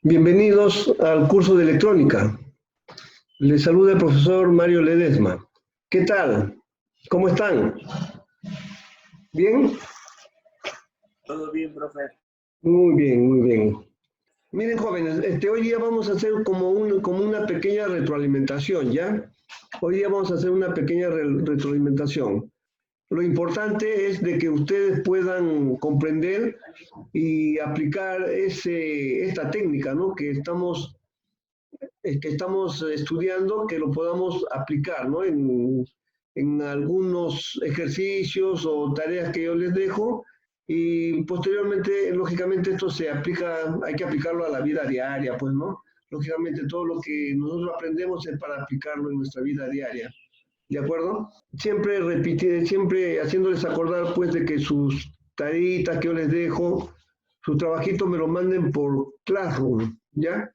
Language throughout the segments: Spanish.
Bienvenidos al curso de electrónica. Les saluda el profesor Mario Ledesma. ¿Qué tal? ¿Cómo están? ¿Bien? Todo bien, profe. Muy bien, muy bien. Miren, jóvenes, hoy día vamos a hacer como una pequeña retroalimentación, ¿ya? Hoy día vamos a hacer una pequeña retroalimentación. Lo importante es de que ustedes puedan comprender y aplicar esta técnica, ¿no? que estamos estudiando, que lo podamos aplicar, ¿no? En algunos ejercicios o tareas que yo les dejo, y posteriormente, lógicamente, esto se aplica, hay que aplicarlo a la vida diaria, pues, ¿no? Lógicamente, todo lo que nosotros aprendemos es para aplicarlo en nuestra vida diaria, ¿de acuerdo? Siempre siempre haciéndoles acordar, pues, de que sus tareitas que yo les dejo, sus trabajitos me lo manden por Classroom, ¿ya?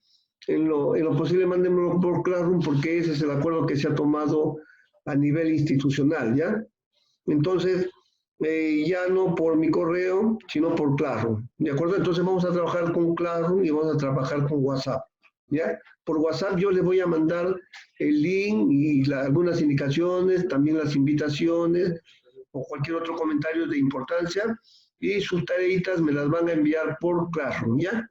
En lo posible mándenmelo por Classroom porque ese es el acuerdo que se ha tomado a nivel institucional, ¿ya? Entonces, ya no por mi correo, sino por Classroom, ¿de acuerdo? Entonces vamos a trabajar con Classroom y vamos a trabajar con WhatsApp, ¿ya? Por WhatsApp yo les voy a mandar el link y algunas indicaciones, también las invitaciones o cualquier otro comentario de importancia, y sus tareitas me las van a enviar por Classroom, ¿ya?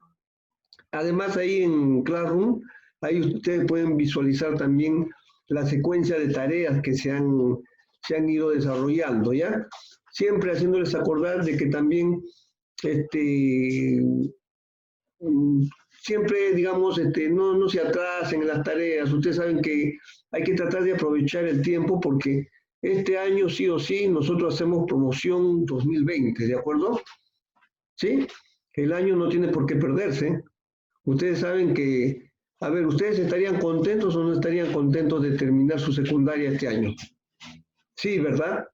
Además, ahí en Classroom, ahí ustedes pueden visualizar también la secuencia de tareas que se han ido desarrollando, ¿ya? Siempre haciéndoles acordar de que también, este, mm, siempre, digamos, no se atrasen en las tareas. Ustedes saben que hay que tratar de aprovechar el tiempo porque este año sí o sí nosotros hacemos promoción 2020, ¿de acuerdo? ¿Sí? El año no tiene por qué perderse. Ustedes saben que, a ver, ¿ustedes estarían contentos o no estarían contentos de terminar su secundaria este año? Sí, ¿verdad?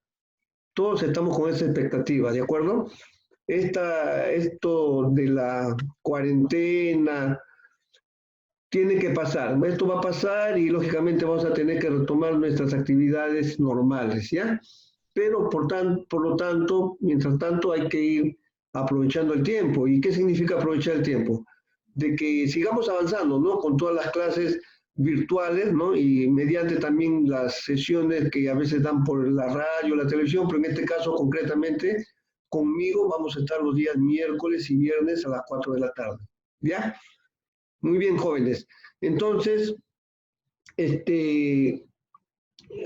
Todos estamos con esa expectativa, ¿de acuerdo? Esto de la cuarentena tiene que pasar. Esto va a pasar y lógicamente vamos a tener que retomar nuestras actividades normales, ¿ya? Pero por lo tanto, mientras tanto hay que ir aprovechando el tiempo. ¿Y qué significa aprovechar el tiempo? De que sigamos avanzando, ¿no? Con todas las clases virtuales, ¿no? Y mediante también las sesiones que a veces dan por la radio, la televisión, pero en este caso concretamente conmigo vamos a estar los días miércoles y viernes a las 4 de la tarde, ¿ya? Muy bien, jóvenes. Entonces,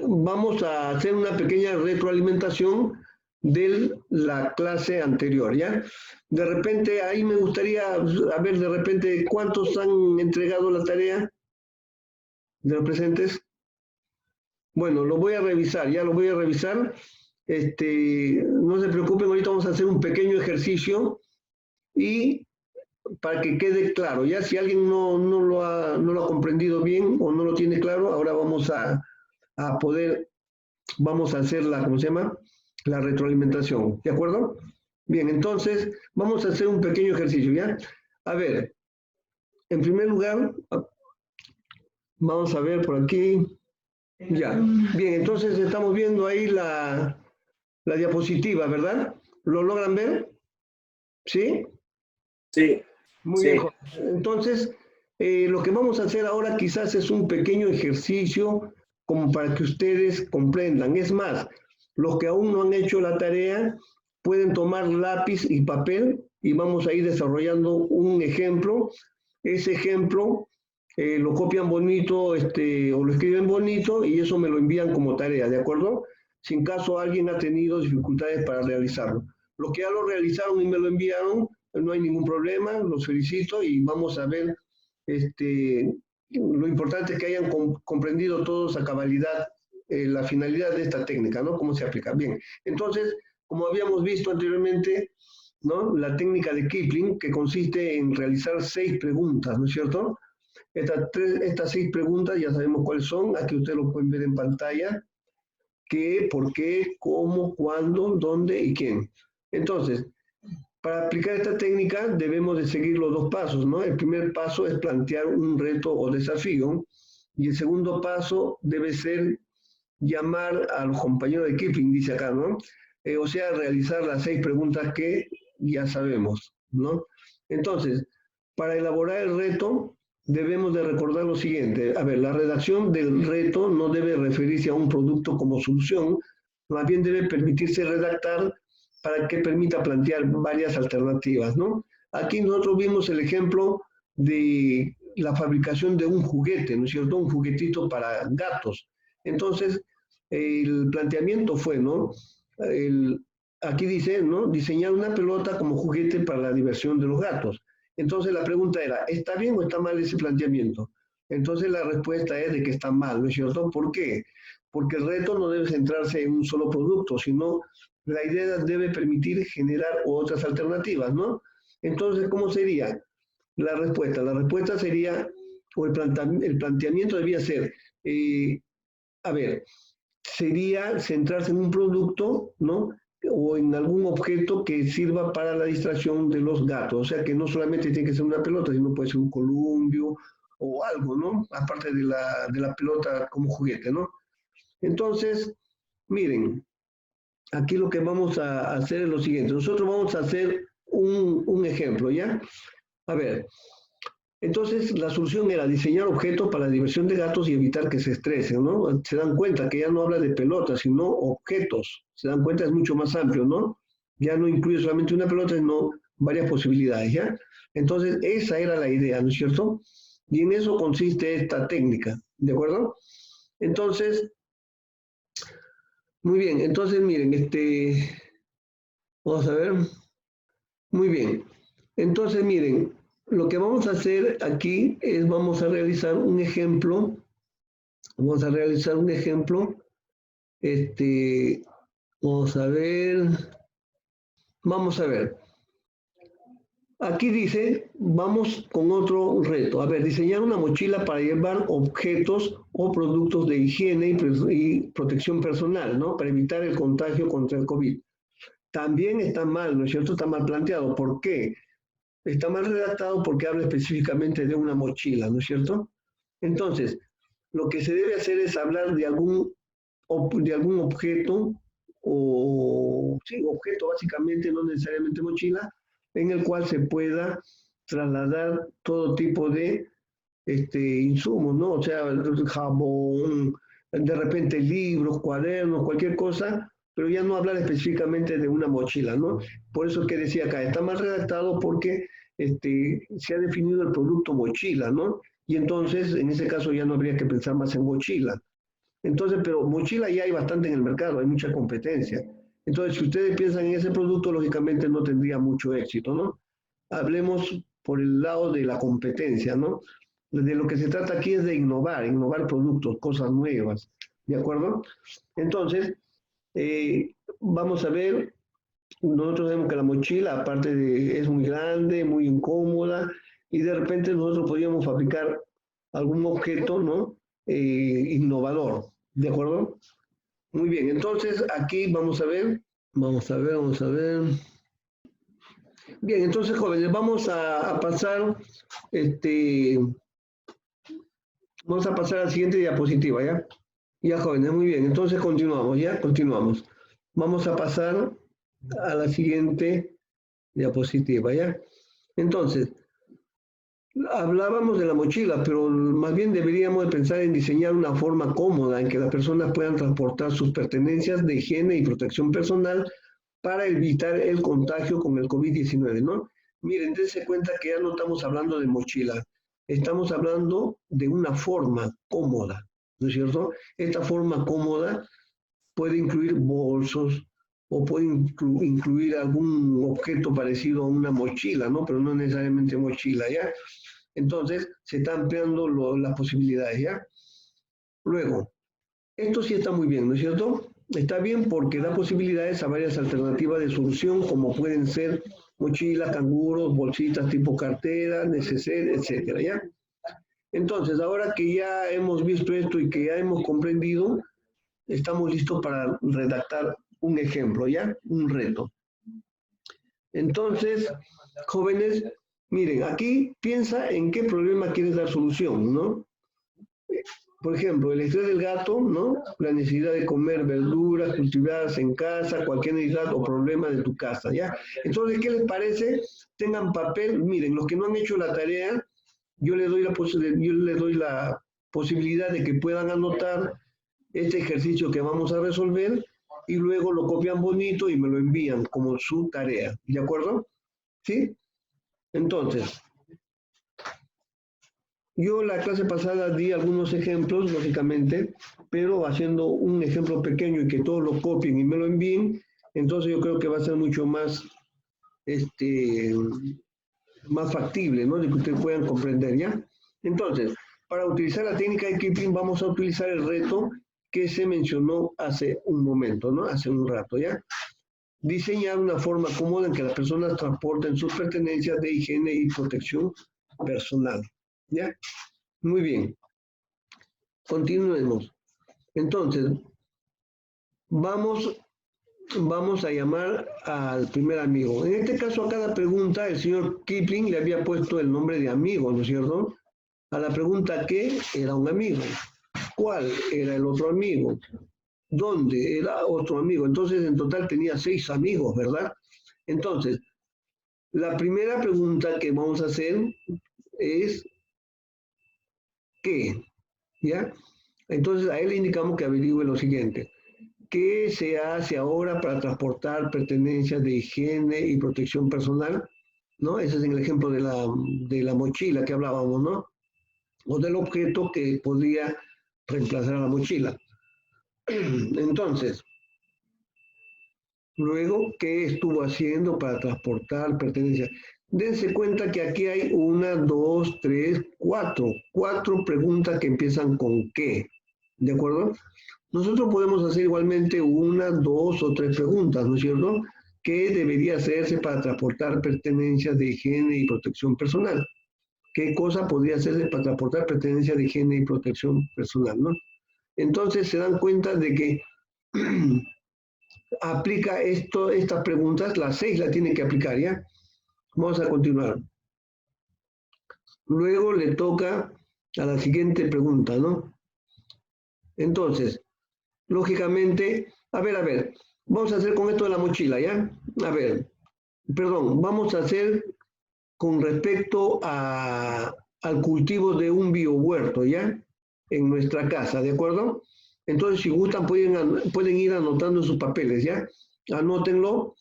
vamos a hacer una pequeña retroalimentación de la clase anterior, ¿ya? De repente, ahí me gustaría, a ver, de repente, ¿cuántos han entregado la tarea de los presentes? Bueno, lo voy a revisar, ya lo voy a revisar. No se preocupen, ahorita vamos a hacer un pequeño ejercicio y para que quede claro, ya si alguien no lo ha comprendido bien o no lo tiene claro, ahora vamos vamos a hacer ¿cómo se llama? La retroalimentación, ¿de acuerdo? Bien, entonces vamos a hacer un pequeño ejercicio, ¿ya? A ver, en primer lugar, vamos a ver por aquí, ya. Bien, entonces estamos viendo ahí la diapositiva, ¿verdad? ¿Lo logran ver? ¿Sí? Sí. Muy bien, Jorge. Entonces, lo que vamos a hacer ahora quizás es un pequeño ejercicio como para que ustedes comprendan. Es más, los que aún no han hecho la tarea pueden tomar lápiz y papel y vamos a ir desarrollando un ejemplo. Ese ejemplo lo copian bonito o lo escriben bonito y eso me lo envían como tarea, ¿de acuerdo? Si en caso alguien ha tenido dificultades para realizarlo. Los que ya lo realizaron y me lo enviaron, no hay ningún problema, los felicito y vamos a ver, lo importante es que hayan comprendido todos a cabalidad la finalidad de esta técnica, ¿no? Cómo se aplica. Bien, entonces, como habíamos visto anteriormente, ¿no? La técnica de Kipling, que consiste en realizar 6 preguntas, ¿no es cierto? Estas 6 preguntas ya sabemos cuáles son, aquí ustedes lo pueden ver en pantalla, qué, por qué, cómo, cuándo, dónde y quién. Entonces, para aplicar esta técnica debemos de seguir los 2 pasos, ¿no? El primer paso es plantear un reto o desafío y el segundo paso debe ser llamar a los compañeros de Kipling, dice acá, ¿no? O sea, realizar las 6 preguntas que ya sabemos, ¿no? Entonces, para elaborar el reto debemos de recordar lo siguiente. A ver, la redacción del reto no debe referirse a un producto como solución, más bien debe permitirse redactar para que permita plantear varias alternativas, ¿no? Aquí nosotros vimos el ejemplo de la fabricación de un juguete, ¿no es cierto? Un juguetito para gatos. Entonces, el planteamiento fue, ¿no? Aquí dice, ¿no? Diseñar una pelota como juguete para la diversión de los gatos. Entonces la pregunta era, ¿está bien o está mal ese planteamiento? Entonces la respuesta es de que está mal, ¿no es cierto? ¿Por qué? Porque el reto no debe centrarse en un solo producto, sino la idea debe permitir generar otras alternativas, ¿no? Entonces, ¿cómo sería la respuesta? La respuesta sería, o el planteamiento debía ser, a ver, sería centrarse en un producto, ¿no? O en algún objeto que sirva para la distracción de los gatos. O sea, que no solamente tiene que ser una pelota, sino puede ser un columpio o algo, ¿no? Aparte de la pelota como juguete, ¿no? Entonces, miren, aquí lo que vamos a hacer es lo siguiente. Nosotros vamos a hacer un ejemplo, ¿ya? A ver, entonces la solución era diseñar objetos para la diversión de gatos y evitar que se estresen, ¿no? Se dan cuenta que ya no habla de pelotas, sino objetos. Se dan cuenta, es mucho más amplio, ¿no? Ya no incluye solamente una pelota, sino varias posibilidades, ¿ya? Entonces esa era la idea, ¿no es cierto? Y en eso consiste esta técnica, ¿de acuerdo? Entonces, muy bien, entonces miren, vamos a ver, muy bien. Entonces miren, lo que vamos a hacer aquí es vamos a realizar un ejemplo, vamos a realizar un ejemplo, vamos a ver, aquí dice, vamos con otro reto, a ver, diseñar una mochila para llevar objetos o productos de higiene y protección personal, ¿no? Para evitar el contagio contra el COVID. También está mal, ¿no es cierto? Está mal planteado. ¿Por qué? Está mal redactado porque habla específicamente de una mochila, ¿no es cierto? Entonces, lo que se debe hacer es hablar de algún objeto, o sí, objeto básicamente, no necesariamente mochila, en el cual se pueda trasladar todo tipo de insumos, ¿no? O sea, jabón, de repente libros, cuadernos, cualquier cosa, pero ya no hablar específicamente de una mochila, ¿no? Por eso que decía acá, está mal redactado porque se ha definido el producto mochila, ¿no? Y entonces, en ese caso, ya no habría que pensar más en mochila. Entonces, pero mochila ya hay bastante en el mercado, hay mucha competencia. Entonces, si ustedes piensan en ese producto, lógicamente no tendría mucho éxito, ¿no? Hablemos por el lado de la competencia, ¿no? De lo que se trata aquí es de innovar productos, cosas nuevas, ¿de acuerdo? Entonces, vamos a ver, nosotros vemos que la mochila, aparte de, es muy grande, muy incómoda, y de repente nosotros podríamos fabricar algún objeto, ¿no? Innovador, ¿de acuerdo? Muy bien, entonces aquí vamos a ver. Bien, entonces jóvenes, vamos a pasar, vamos a pasar a la siguiente diapositiva, ¿ya? Ya jóvenes, muy bien, entonces continuamos, ¿ya? Continuamos. Vamos a pasar a la siguiente diapositiva, ¿ya? Entonces, hablábamos de la mochila, pero más bien deberíamos de pensar en diseñar una forma cómoda en que las personas puedan transportar sus pertenencias de higiene y protección personal para evitar el contagio con el COVID-19, ¿no? Miren, dense cuenta que ya no estamos hablando de mochila, estamos hablando de una forma cómoda, ¿no es cierto? Esta forma cómoda puede incluir bolsos o puede incluir algún objeto parecido a una mochila, ¿no? Pero no necesariamente mochila, ¿ya? Entonces, se están ampliando las posibilidades, ¿ya? Luego, esto sí está muy bien, ¿no es cierto? Está bien porque da posibilidades a varias alternativas de solución, como pueden ser mochilas, canguros, bolsitas tipo cartera, neceser, etcétera, ¿ya? Entonces, ahora que ya hemos visto esto y que ya hemos comprendido, estamos listos para redactar un ejemplo, ¿ya? Un reto. Entonces, jóvenes, miren, aquí piensa en qué problema quieres dar solución, ¿no? por ejemplo, el estrés del gato, ¿no? La necesidad de comer verduras cultivadas en casa, cualquier necesidad o problema de tu casa, ¿ya? Entonces, ¿qué les parece? Tengan papel, miren, los que no han hecho la tarea, yo les doy la posibilidad de que puedan anotar este ejercicio que vamos a resolver y luego lo copian bonito y me lo envían como su tarea, ¿de acuerdo? ¿Sí? Entonces, yo la clase pasada di algunos ejemplos, lógicamente, pero haciendo un ejemplo pequeño y que todos lo copien y me lo envíen, entonces yo creo que va a ser mucho más, más factible, ¿no? De que ustedes puedan comprender, ¿ya? Entonces, para utilizar la técnica de Kipling vamos a utilizar el reto que se mencionó hace un momento, ¿no? Hace un rato, ¿ya? Diseñar una forma cómoda en que las personas transporten sus pertenencias de higiene y protección personal, ¿ya? Muy bien. Continuemos. Entonces, vamos a llamar al primer amigo. En este caso, a cada pregunta, el señor Kipling le había puesto el nombre de amigo, ¿no es cierto? A la pregunta ¿qué? Era un amigo. ¿Cuál era el otro amigo? ¿Dónde era otro amigo? Entonces, en total tenía 6 amigos, ¿verdad? Entonces, la primera pregunta que vamos a hacer es ¿qué? ¿Ya? Entonces, a él le indicamos que averigüe lo siguiente. ¿Qué se hace ahora para transportar pertenencias de higiene y protección personal? ¿No? Ese es el ejemplo de la mochila que hablábamos, ¿no? O del objeto que podría reemplazar a la mochila. Entonces, luego, ¿qué estuvo haciendo para transportar pertenencias? Dense cuenta que aquí hay 1, 2, 3, 4. 4 preguntas que empiezan con ¿qué? ¿De acuerdo? Nosotros podemos hacer igualmente 1, 2 o 3 preguntas, ¿no es cierto? ¿Qué debería hacerse para transportar pertenencias de higiene y protección personal? ¿Qué cosa podría hacerse para transportar pertenencias de higiene y protección personal, ¿no? Entonces se dan cuenta de que aplica estas preguntas, las 6 las tiene que aplicar, ¿ya? Vamos a continuar. Luego le toca a la siguiente pregunta, ¿no? Entonces, lógicamente, a ver, vamos a hacer con esto de la mochila, ¿ya? A ver, perdón, vamos a hacer con respecto al cultivo de un biohuerto, ¿ya? En nuestra casa, ¿de acuerdo? Entonces, si gustan, pueden ir anotando sus papeles, ¿ya? Anótenlo,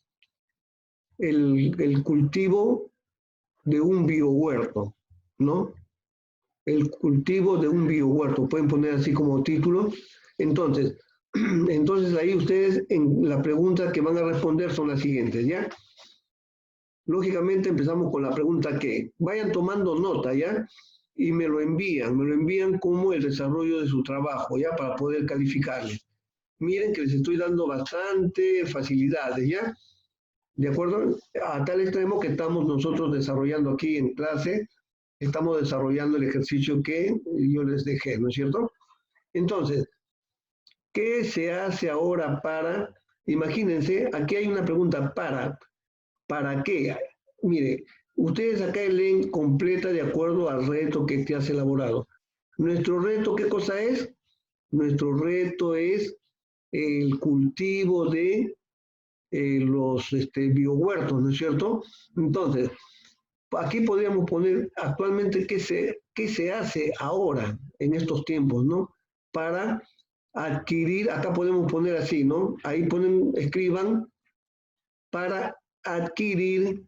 el cultivo de un biohuerto, ¿no? El cultivo de un biohuerto, pueden poner así como título. Entonces ahí ustedes en la pregunta que van a responder son las siguientes, ¿ya? Lógicamente empezamos con la pregunta ¿qué? Vayan tomando nota, ¿ya? Y me lo envían como el desarrollo de su trabajo, ¿ya? Para poder calificarles. Miren que les estoy dando bastante facilidades, ¿ya? ¿De acuerdo? A tal extremo que estamos nosotros desarrollando aquí en clase, estamos desarrollando el ejercicio que yo les dejé, ¿no es cierto? Entonces, ¿qué se hace ahora para? Imagínense, aquí hay una pregunta, ¿para qué? Mire, ustedes acá leen completa de acuerdo al reto que te has elaborado. Nuestro reto, ¿qué cosa es? Nuestro reto es el cultivo de los biohuertos, ¿no es cierto? Entonces, aquí podríamos poner actualmente qué se hace ahora, en estos tiempos, ¿no? Para adquirir, acá podemos poner así, ¿no? Ahí escriban, para adquirir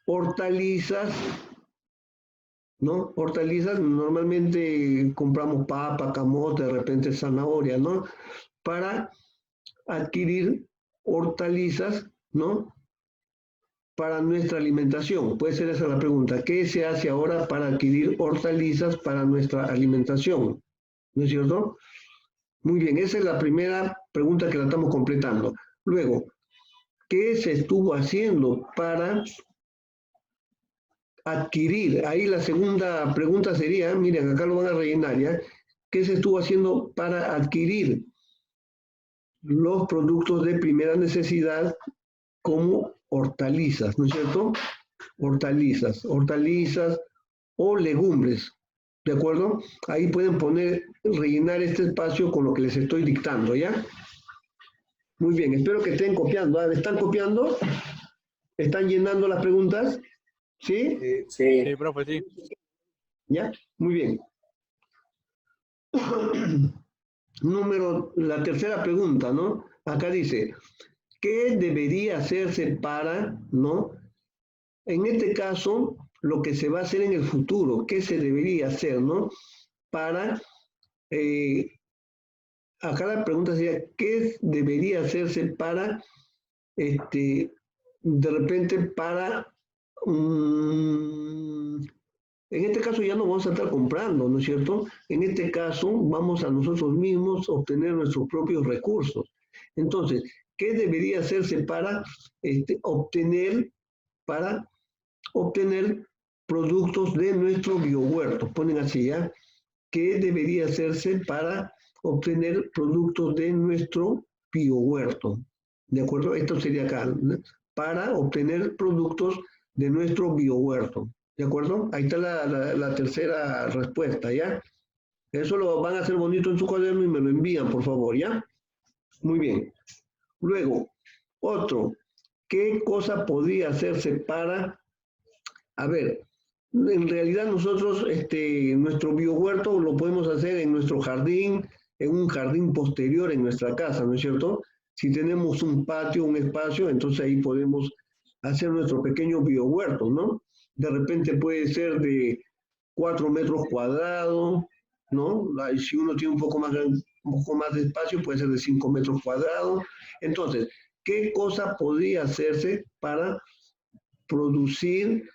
hortalizas, ¿no? Hortalizas, normalmente compramos papa, camote, de repente zanahoria, ¿no? Para adquirir hortalizas, ¿no? Para nuestra alimentación. Puede ser esa la pregunta. ¿Qué se hace ahora para adquirir hortalizas para nuestra alimentación? ¿No es cierto? Muy bien, esa es la primera pregunta que la estamos completando. Luego, ¿qué se estuvo haciendo para adquirir? Ahí la segunda pregunta sería, miren, acá lo van a rellenar, ¿ya? ¿Qué se estuvo haciendo para adquirir los productos de primera necesidad como hortalizas, ¿no es cierto? Hortalizas o legumbres ¿De acuerdo? Ahí pueden rellenar este espacio con lo que les estoy dictando, ¿ya? Muy bien, espero que estén copiando. ¿Ah? ¿Están copiando? ¿Están llenando las preguntas? ¿Sí? Sí. Sí, profe, sí. ¿Ya? Muy bien. La tercera pregunta, ¿no? Acá dice, ¿qué debería hacerse para, ¿no? En este caso, lo que se va a hacer en el futuro, ¿qué se debería hacer, ¿no? Para, acá la pregunta sería, ¿qué debería hacerse para, de repente, para, en este caso ya no vamos a estar comprando, ¿no es cierto? En este caso vamos a nosotros mismos obtener nuestros propios recursos. Entonces, ¿qué debería hacerse para obtener productos de nuestro biohuerto? Ponen así, ¿ya? ¿Qué debería hacerse para obtener productos de nuestro biohuerto? ¿De acuerdo? Esto sería acá, ¿no? Para obtener productos de nuestro biohuerto. ¿De acuerdo? Ahí está la tercera respuesta, ¿ya? Eso lo van a hacer bonito en su cuaderno y me lo envían, por favor, ¿ya? Muy bien. Luego, otro. ¿Qué cosa podría hacerse para... A ver, en realidad nosotros, nuestro biohuerto lo podemos hacer en nuestro jardín, en un jardín posterior en nuestra casa, ¿no es cierto? Si tenemos un patio, un espacio, entonces ahí podemos hacer nuestro pequeño biohuerto, ¿no? De repente puede ser de 4 metros cuadrados, ¿no? Si uno tiene un poco más de espacio, puede ser de 5 metros cuadrados. Entonces, ¿qué cosa podría hacerse para producir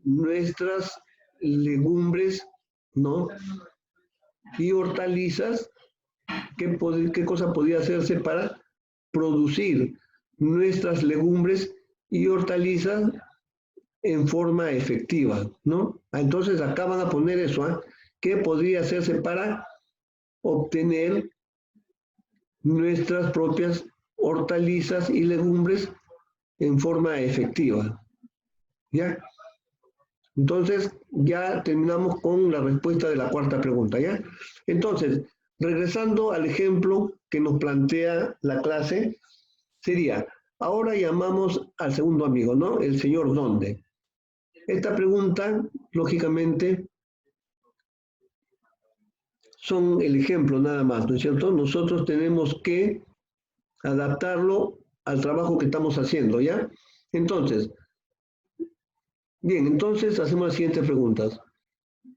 nuestras legumbres, ¿no? Y hortalizas? ¿Qué cosa podría hacerse para producir nuestras legumbres y hortalizas en forma efectiva, ¿no? Entonces acá van a poner eso, ¿eh? ¿Qué podría hacerse para obtener nuestras propias hortalizas y legumbres en forma efectiva? ¿Ya? Entonces ya terminamos con la respuesta de la cuarta pregunta, ¿ya? Entonces, regresando al ejemplo que nos plantea la clase, sería, ahora llamamos al segundo amigo, ¿no? El señor ¿dónde? Esta pregunta, lógicamente, son el ejemplo nada más, ¿no es cierto? Nosotros tenemos que adaptarlo al trabajo que estamos haciendo, ¿ya? Entonces, bien, entonces hacemos las siguientes preguntas.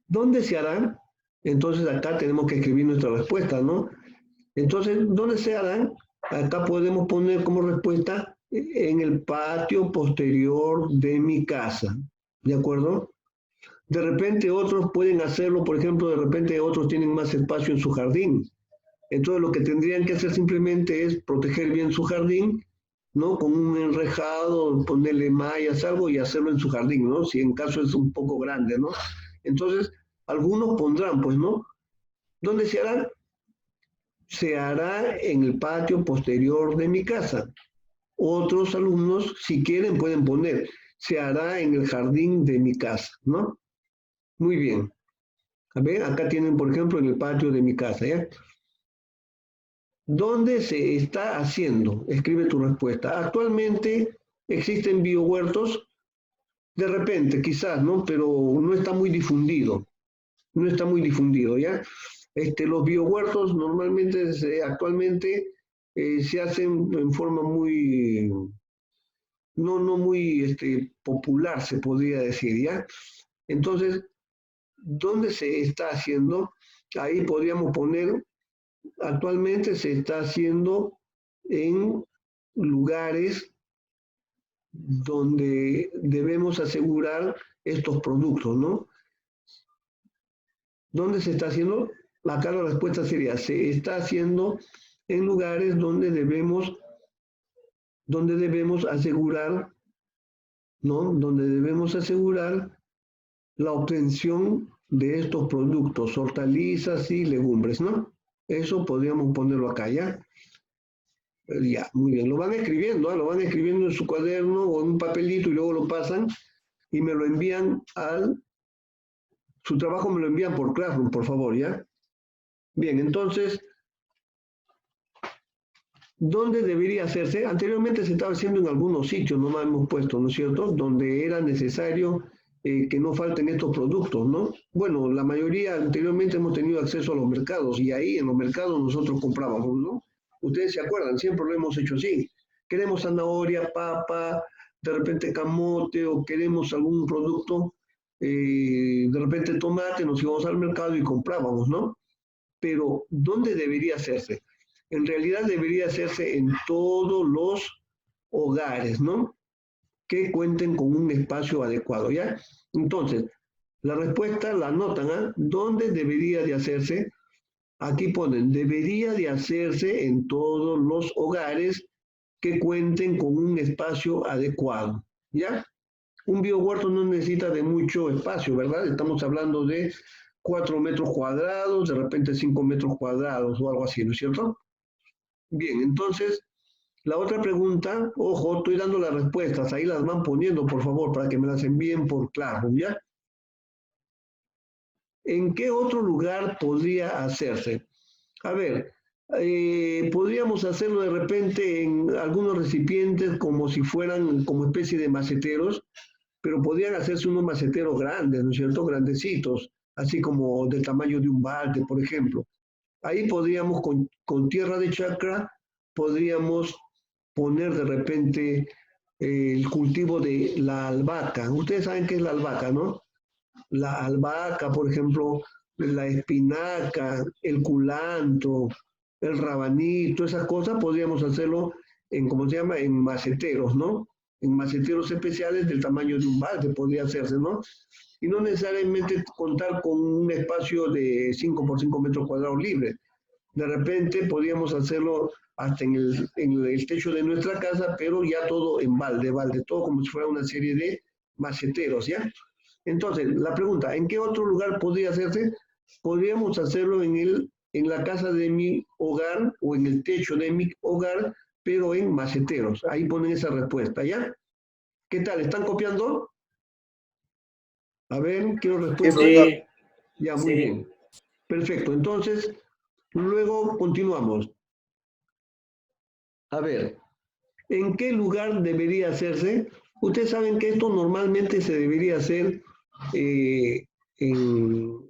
¿Dónde se hará? Entonces acá tenemos que escribir nuestra respuesta, ¿no? Entonces, ¿dónde se hará? Acá podemos poner como respuesta en el patio posterior de mi casa, ¿de acuerdo? De repente otros pueden hacerlo, por ejemplo, de repente otros tienen más espacio en su jardín. Entonces lo que tendrían que hacer simplemente es proteger bien su jardín, ¿no? Con un enrejado, ponerle mallas, algo y hacerlo en su jardín, ¿no? Si en caso es un poco grande, ¿no? Entonces, algunos pondrán, pues, ¿no? ¿Dónde se hará? Se hará en el patio posterior de mi casa. Otros alumnos, si quieren, pueden poner, se hará en el jardín de mi casa, ¿no? Muy bien. A ver, acá tienen, por ejemplo, en el patio de mi casa, ¿ya? ¿Dónde se está haciendo? Escribe tu respuesta. Actualmente existen biohuertos, de repente, quizás, ¿no? Pero no está muy difundido. No está muy difundido, ¿ya? Los biohuertos normalmente, actualmente, se hacen en forma muy, no muy popular, se podría decir, ¿ya? Entonces, ¿dónde se está haciendo? Ahí podríamos poner, actualmente se está haciendo en lugares donde debemos asegurar estos productos, ¿no? ¿Dónde se está haciendo? Acá la respuesta sería, se está haciendo en lugares donde debemos asegurar, ¿no? Donde debemos asegurar la obtención de estos productos, hortalizas y legumbres, ¿no? Eso podríamos ponerlo acá, ¿ya? Ya, muy bien. Lo van escribiendo, ¿eh? Lo van escribiendo en su cuaderno o en un papelito y luego lo pasan y me lo envían al Su trabajo me lo envían por Classroom, por favor, ¿ya? Bien, entonces, ¿dónde debería hacerse? Anteriormente se estaba haciendo en algunos sitios, nomás hemos puesto, ¿no es cierto?, donde era necesario que no falten estos productos, ¿no? Bueno, la mayoría anteriormente hemos tenido acceso a los mercados y ahí en los mercados nosotros comprábamos, ¿no? Ustedes se acuerdan, siempre lo hemos hecho así. Queremos zanahoria, papa, de repente camote o queremos algún producto, de repente tomate, nos íbamos al mercado y comprábamos, ¿no? Pero ¿dónde debería hacerse? En realidad debería hacerse en todos los hogares, ¿no? Que cuenten con un espacio adecuado, ¿ya? Entonces, la respuesta la anotan, ¿ah? ¿Dónde debería de hacerse? Aquí ponen, debería de hacerse en todos los hogares que cuenten con un espacio adecuado, ¿ya? Un biohuerto no necesita de mucho espacio, ¿verdad? Estamos hablando de 4 metros cuadrados, de repente 5 metros cuadrados o algo así, ¿no es cierto? Bien, entonces, la otra pregunta, ojo, estoy dando las respuestas, ahí las van poniendo, por favor, para que me las envíen por Classroom, ¿ya? ¿En qué otro lugar podría hacerse? A ver, podríamos hacerlo de repente en algunos recipientes como si fueran como especie de maceteros, pero podrían hacerse unos maceteros grandes, ¿no es cierto? Grandecitos, así como del tamaño de un balde, por ejemplo. Ahí podríamos, con tierra de chacra, podríamos poner de repente el cultivo de la albahaca. Ustedes saben qué es la albahaca, ¿no? La albahaca, por ejemplo, la espinaca, el culantro, el rabanito, esas cosas podríamos hacerlo en, ¿cómo se llama? En maceteros, ¿no? En maceteros especiales del tamaño de un balde podría hacerse, ¿no? Y no necesariamente contar con un espacio de 5 por 5 metros cuadrados libre. De repente podríamos hacerlo hasta en el techo de nuestra casa, pero ya todo en balde, todo como si fuera una serie de maceteros, ¿ya? Entonces, la pregunta, ¿en qué otro lugar podría hacerse? Podríamos hacerlo en la casa de mi hogar o en el techo de mi hogar, pero en maceteros. Ahí ponen esa respuesta, ¿ya? ¿Qué tal? ¿Están copiando? A ver, quiero respuesta. Sí, Ya, muy sí. bien. Perfecto. Entonces, luego continuamos. A ver, ¿en qué lugar debería hacerse? Ustedes saben que esto normalmente se debería hacer en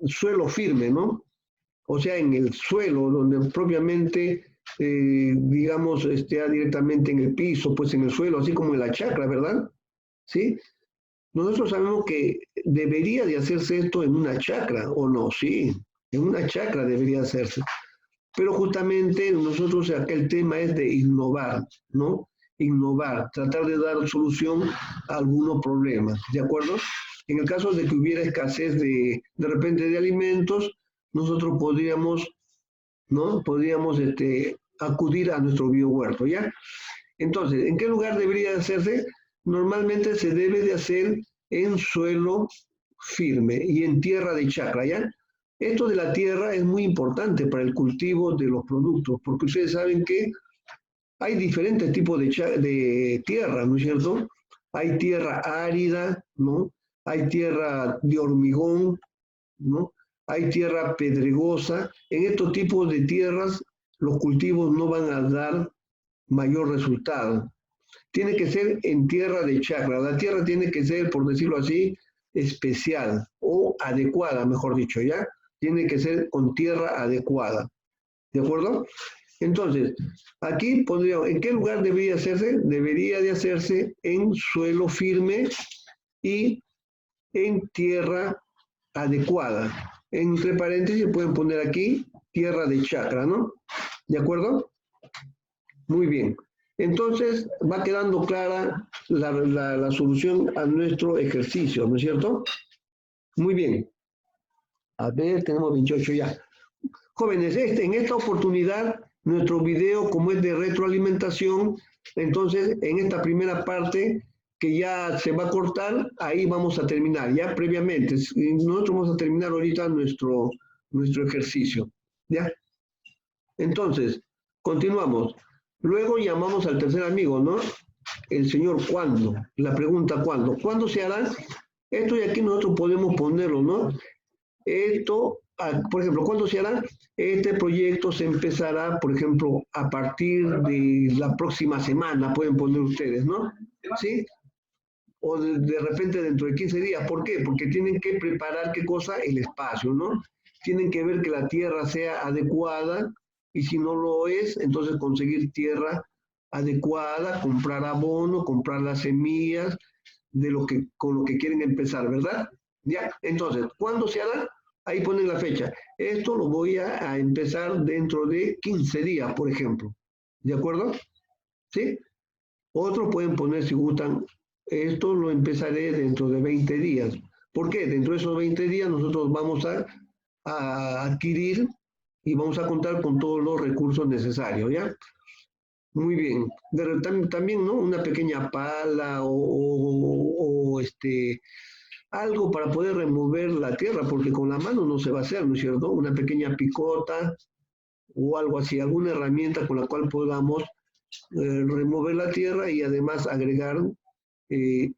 suelo firme, ¿no? O sea, en el suelo, donde propiamente, digamos, esté directamente en el piso, pues en el suelo, así como en la chacra, ¿verdad? ¿Sí? Nosotros sabemos que debería de hacerse esto en una chacra, ¿o no? Sí, en una chacra debería hacerse. Pero justamente nosotros acá el tema es de innovar, ¿no? Innovar, tratar de dar solución a algunos problemas, ¿de acuerdo? En el caso de que hubiera escasez de repente de alimentos, nosotros podríamos, ¿no? Podríamos acudir a nuestro biohuerto, ¿ya? Entonces, ¿en qué lugar debería hacerse? Normalmente se debe de hacer en suelo firme y en tierra de chacra, ¿ya? Esto de la tierra es muy importante para el cultivo de los productos, porque ustedes saben que hay diferentes tipos de tierra, ¿no es cierto? Hay tierra árida, ¿no? Hay tierra de hormigón, ¿no? Hay tierra pedregosa. En estos tipos de tierras los cultivos no van a dar mayor resultado. Tiene que ser en tierra de chacra. La tierra tiene que ser, por decirlo así, especial o adecuada, mejor dicho, ¿ya? Tiene que ser con tierra adecuada. ¿De acuerdo? Entonces, aquí podría, ¿en qué lugar debería hacerse? Debería de hacerse en suelo firme y en tierra adecuada. Entre paréntesis pueden poner aquí tierra de chacra, ¿no? ¿De acuerdo? Muy bien. Entonces va quedando clara la solución a nuestro ejercicio, ¿no es cierto? Muy bien. A ver, tenemos 28 ya. Jóvenes, en esta oportunidad, nuestro video, como es de retroalimentación, entonces en esta primera parte que ya se va a cortar, ahí vamos a terminar, ya previamente. Nosotros vamos a terminar ahorita nuestro ejercicio, ¿ya? Entonces, continuamos. Luego llamamos al tercer amigo, ¿no? El señor ¿cuándo? La pregunta ¿cuándo? ¿Cuándo se hará? Esto y aquí nosotros podemos ponerlo, ¿no? Esto, por ejemplo, ¿cuándo se hará? Este proyecto se empezará, por ejemplo, a partir de la próxima semana, pueden poner ustedes, ¿no? ¿Sí? O de repente dentro de 15 días. ¿Por qué? Porque tienen que preparar, ¿qué cosa? El espacio, ¿no? Tienen que ver que la tierra sea adecuada y si no lo es, entonces conseguir tierra adecuada, comprar abono, comprar las semillas de lo que, con lo que quieren empezar, ¿verdad? ¿Ya? Entonces, ¿cuándo se hará? Ahí ponen la fecha. Esto lo voy a empezar dentro de 15 días, por ejemplo. ¿De acuerdo? ¿Sí? Otros pueden poner, si gustan, esto lo empezaré dentro de 20 días. ¿Por qué? Dentro de esos 20 días nosotros vamos a adquirir y vamos a contar con todos los recursos necesarios, ¿ya? Muy bien. También, ¿no? Una pequeña pala algo para poder remover la tierra, porque con la mano no se va a hacer, ¿no es cierto? Una pequeña picota o algo así, alguna herramienta con la cual podamos remover la tierra y además agregar eh,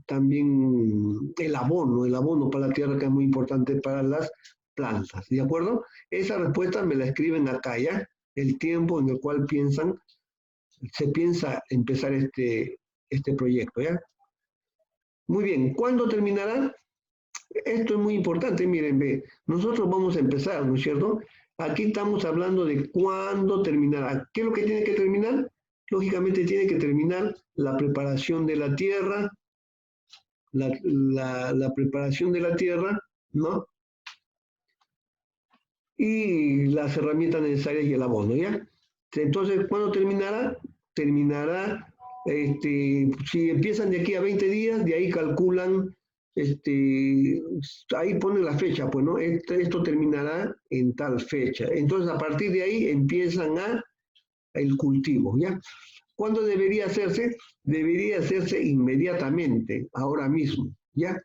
también el abono para la tierra que es muy importante para las plantas, ¿de acuerdo? Esa respuesta me la escriben acá, ¿ya? El tiempo en el cual se piensa empezar este proyecto, ¿ya? Muy bien, ¿cuándo terminará? Esto es muy importante, miren, ve, nosotros vamos a empezar, ¿no es cierto? Aquí estamos hablando de cuándo terminará. ¿Qué es lo que tiene que terminar? Lógicamente tiene que terminar la preparación de la tierra, la preparación de la tierra, ¿no? Y las herramientas necesarias y el abono, ¿ya? Entonces, ¿cuándo terminará? Terminará, si empiezan de aquí a 20 días, de ahí calculan, ahí ponen la fecha, pues, ¿no? Esto terminará en tal fecha. Entonces, a partir de ahí empiezan el cultivo, ¿ya? ¿Cuándo debería hacerse? Debería hacerse inmediatamente, ahora mismo, ¿ya?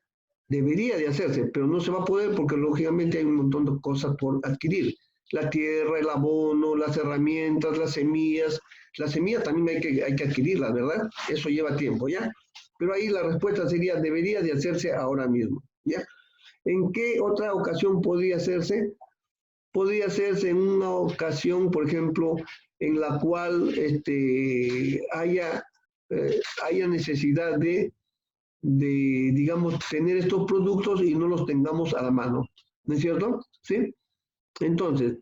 Debería de hacerse, pero no se va a poder porque lógicamente hay un montón de cosas por adquirir. La tierra, el abono, las herramientas, las semillas. Las semillas también hay que adquirirlas, ¿verdad? Eso lleva tiempo, ¿ya? Pero ahí la respuesta sería, debería de hacerse ahora mismo, ¿ya? ¿En qué otra ocasión podría hacerse? Podría hacerse en una ocasión, por ejemplo, en la cual haya necesidad digamos, tener estos productos y no los tengamos a la mano. ¿No es cierto? ¿Sí? Entonces,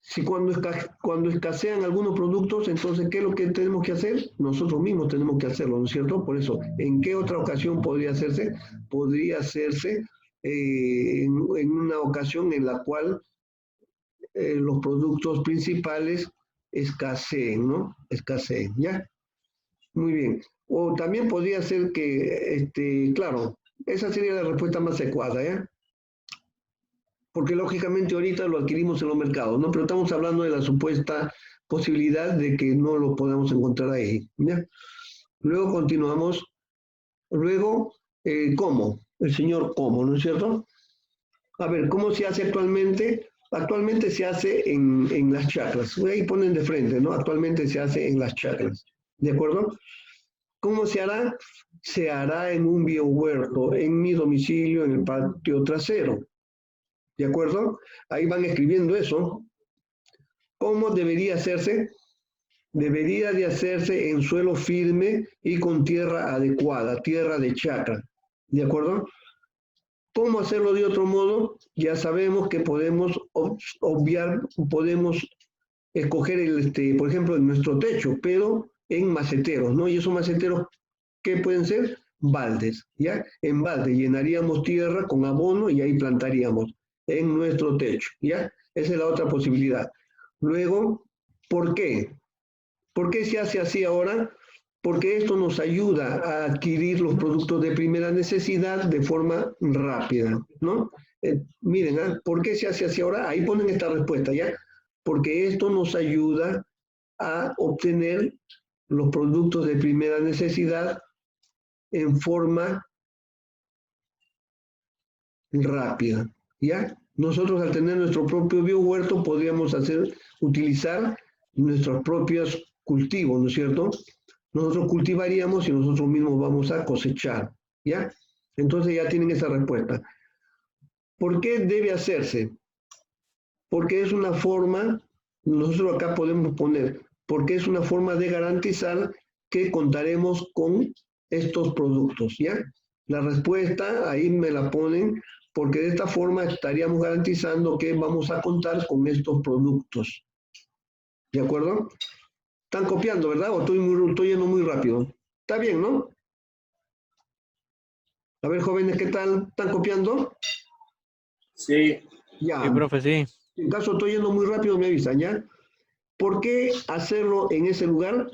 si cuando escasean algunos productos, entonces, ¿qué es lo que tenemos que hacer? Nosotros mismos tenemos que hacerlo, ¿no es cierto? Por eso, ¿en qué otra ocasión podría hacerse? Podría hacerse en una ocasión en la cual los productos principales escaseen, ¿no? Escaseen, ¿ya? Muy bien. O también podría ser que, claro, esa sería la respuesta más adecuada, ¿ya? Porque lógicamente ahorita lo adquirimos en los mercados, ¿no? Pero estamos hablando de la supuesta posibilidad de que no lo podamos encontrar ahí, ¿ya? Luego continuamos. Luego, ¿cómo? El señor ¿cómo? ¿No es cierto? A ver, ¿cómo se hace actualmente? Actualmente se hace en las chacras. Ahí ponen de frente, ¿no? Actualmente se hace en las chacras. ¿De acuerdo? ¿Cómo se hará? Se hará en un biohuerto, en mi domicilio, en el patio trasero. ¿De acuerdo? Ahí van escribiendo eso. ¿Cómo debería hacerse? Debería de hacerse en suelo firme y con tierra adecuada, tierra de chacra. ¿De acuerdo? ¿Cómo hacerlo de otro modo? Ya sabemos que podemos obviar, podemos escoger, por ejemplo, en nuestro techo, pero en maceteros, ¿no? Y esos maceteros, ¿qué pueden ser? Baldes, ¿ya? En balde llenaríamos tierra con abono y ahí plantaríamos en nuestro techo, ¿ya? Esa es la otra posibilidad. Luego, ¿por qué? ¿Por qué se hace así ahora? Porque esto nos ayuda a adquirir los productos de primera necesidad de forma rápida, ¿no? Miren, ¿por qué se hace así ahora? Ahí ponen esta respuesta, ¿ya? Porque esto nos ayuda a obtener los productos de primera necesidad en forma rápida, ¿ya? Nosotros al tener nuestro propio biohuerto podríamos utilizar nuestros propios cultivos, ¿no es cierto? Nosotros cultivaríamos y nosotros mismos vamos a cosechar, ¿ya? Entonces ya tienen esa respuesta. ¿Por qué debe hacerse? Porque es una forma, nosotros acá podemos poner, porque es una forma de garantizar que contaremos con estos productos, ¿ya? La respuesta ahí me la ponen, porque de esta forma estaríamos garantizando que vamos a contar con estos productos. ¿De acuerdo? Están copiando, ¿verdad? ¿O estoy yendo muy rápido? Está bien, ¿no? A ver, jóvenes, ¿qué tal? ¿Están copiando? Sí. Ya. Sí, profe, sí. En caso estoy yendo muy rápido, me avisan, ¿ya? ¿Por qué hacerlo en ese lugar?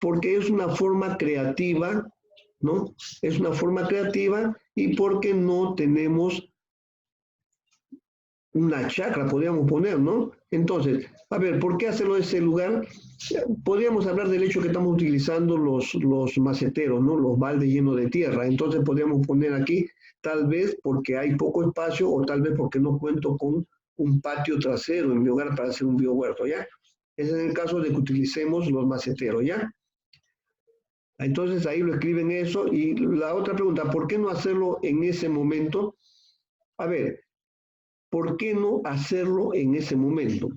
Porque es una forma creativa, ¿no? Es una forma creativa y porque no tenemos una chacra, podríamos poner, ¿no? Entonces, a ver, ¿por qué hacerlo en ese lugar? Podríamos hablar del hecho que estamos utilizando los maceteros, ¿no? Los baldes llenos de tierra. Entonces podríamos poner aquí, tal vez porque hay poco espacio o tal vez porque no cuento con un patio trasero en mi hogar para hacer un biohuerto, ¿ya? Ese es el caso de que utilicemos los maceteros, ¿ya? Entonces ahí lo escriben eso. Y la otra pregunta, ¿por qué no hacerlo en ese momento? A ver, ¿por qué no hacerlo en ese momento?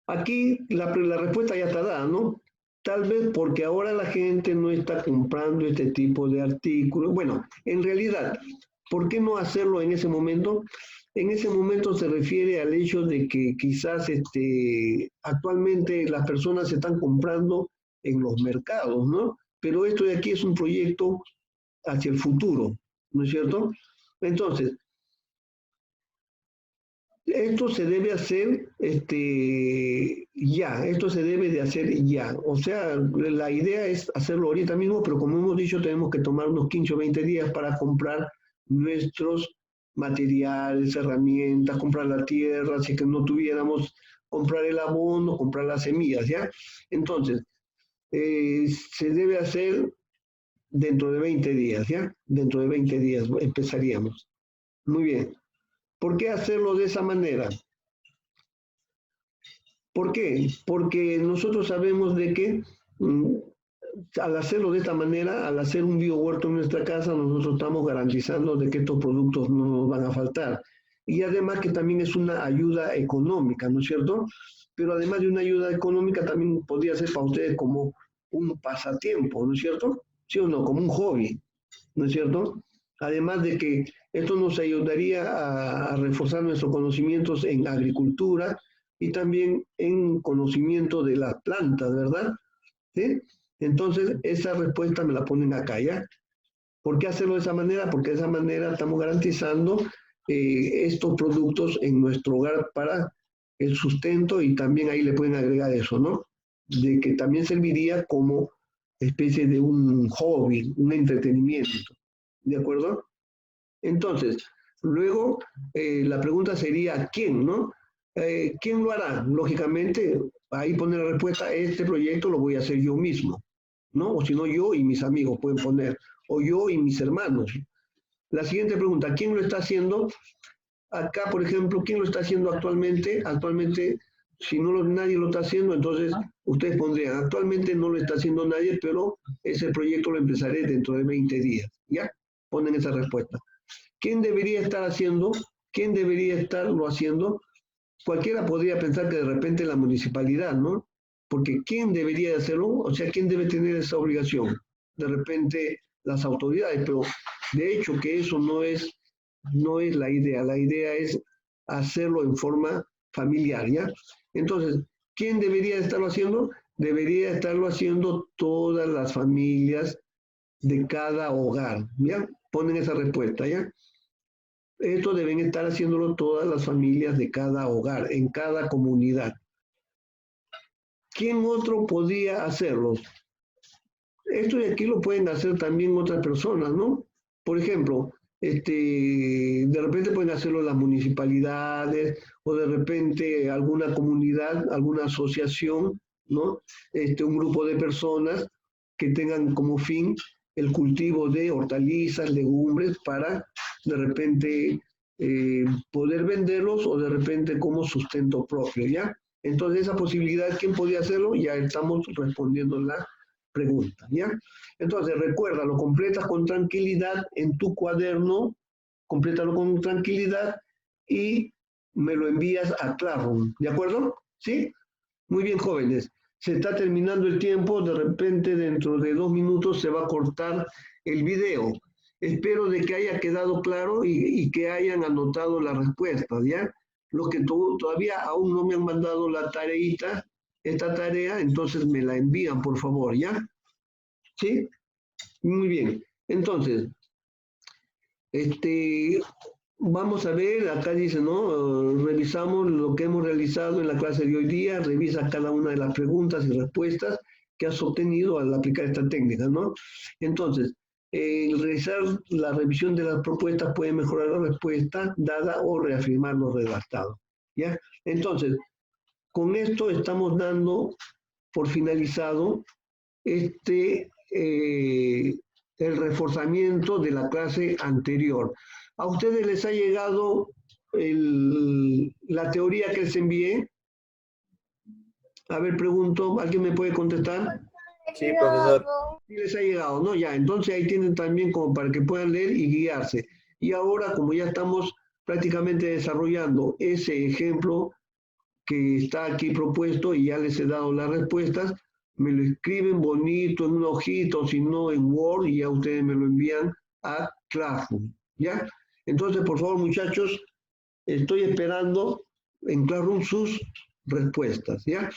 Aquí la respuesta ya está dada, ¿no? Tal vez porque ahora la gente no está comprando este tipo de artículos. Bueno, en realidad, ¿por qué no hacerlo en ese momento? En ese momento se refiere al hecho de que quizás actualmente las personas se están comprando en los mercados, ¿no? Pero esto de aquí es un proyecto hacia el futuro, ¿no es cierto? Entonces, esto se debe hacer ya, esto se debe de hacer ya. O sea, la idea es hacerlo ahorita mismo, pero como hemos dicho, tenemos que tomar unos 15 o 20 días para comprar nuestros materiales, herramientas, comprar la tierra, si que no tuviéramos, comprar el abono, comprar las semillas, ¿ya? Entonces, se debe hacer dentro de 20 días, ¿ya? Dentro de 20 días empezaríamos. Muy bien. ¿Por qué hacerlo de esa manera? ¿Por qué? Porque nosotros sabemos de que al hacerlo de esta manera, al hacer un biohuerto en nuestra casa, nosotros estamos garantizando de que estos productos no nos van a faltar. Y además que también es una ayuda económica, ¿no es cierto? Pero además de una ayuda económica, también podría ser para ustedes como un pasatiempo, ¿no es cierto? ¿Sí o no? Como un hobby, ¿no es cierto? Además de que esto nos ayudaría a reforzar nuestros conocimientos en agricultura y también en conocimiento de las plantas, ¿verdad? ¿Sí? Entonces, esa respuesta me la ponen acá, ¿ya? ¿Por qué hacerlo de esa manera? Porque de esa manera estamos garantizando estos productos en nuestro hogar para el sustento y también ahí le pueden agregar eso, ¿no? De que también serviría como especie de un hobby, un entretenimiento. ¿De acuerdo? Entonces, luego la pregunta sería ¿quién, no? ¿Quién lo hará? Lógicamente, ahí pone la respuesta, este proyecto lo voy a hacer yo mismo, ¿no? O si no, yo y mis amigos pueden poner, o yo y mis hermanos. La siguiente pregunta, ¿quién lo está haciendo? Acá, por ejemplo, ¿quién lo está haciendo actualmente? Actualmente, si no nadie lo está haciendo, entonces ustedes pondrían, actualmente no lo está haciendo nadie, pero ese proyecto lo empezaré dentro de 20 días, ¿ya? Ponen esa respuesta. ¿Quién debería estar haciendo? ¿Quién debería estarlo haciendo? Cualquiera podría pensar que de repente la municipalidad, ¿no? Porque ¿quién debería hacerlo? O sea, ¿quién debe tener esa obligación? De repente las autoridades, pero de hecho que eso no es la idea es hacerlo en forma familiar, ¿ya? Entonces, ¿quién debería estarlo haciendo? Debería estarlo haciendo todas las familias de cada hogar, ¿ya? Ponen esa respuesta, ¿ya? Esto deben estar haciéndolo todas las familias de cada hogar, en cada comunidad. ¿Quién otro podría hacerlo? Esto de aquí lo pueden hacer también otras personas, ¿no? Por ejemplo, de repente pueden hacerlo las municipalidades o de repente alguna comunidad, alguna asociación, ¿no? Un grupo de personas que tengan como fin el cultivo de hortalizas, legumbres para de repente poder venderlos o de repente como sustento propio, ¿ya? Entonces esa posibilidad, ¿quién podía hacerlo? Ya estamos respondiendo la pregunta, ¿ya? Entonces recuerda, lo completas con tranquilidad en tu cuaderno complétalo con tranquilidad y me lo envías a Classroom, ¿de acuerdo? ¿Sí? Muy bien, jóvenes. Se está terminando el tiempo, de repente dentro de 2 minutos se va a cortar el video. Espero de que haya quedado claro y que hayan anotado las respuestas, ¿ya? Los que todavía aún no me han mandado la tareita, esta tarea, entonces me la envían, por favor, ¿ya? ¿Sí? Muy bien. Entonces, vamos a ver, acá dice, ¿no? Revisamos lo que hemos realizado en la clase de hoy día, revisa cada una de las preguntas y respuestas que has obtenido al aplicar esta técnica, ¿no? Entonces, el realizar la revisión de las propuestas puede mejorar la respuesta dada o reafirmar lo redactado, ¿ya? Entonces, con esto estamos dando por finalizado el reforzamiento de la clase anterior. ¿A ustedes les ha llegado la teoría que les envié? A ver, pregunto, ¿alguien me puede contestar? Sí, profesor. Sí les ha llegado, ¿no? Ya, entonces ahí tienen también como para que puedan leer y guiarse. Y ahora, como ya estamos prácticamente desarrollando ese ejemplo que está aquí propuesto y ya les he dado las respuestas, me lo escriben bonito en una hojita o si no en Word y ya ustedes me lo envían a Classroom, ¿ya? Entonces, por favor, muchachos, estoy esperando en Classroom sus respuestas, ¿ya?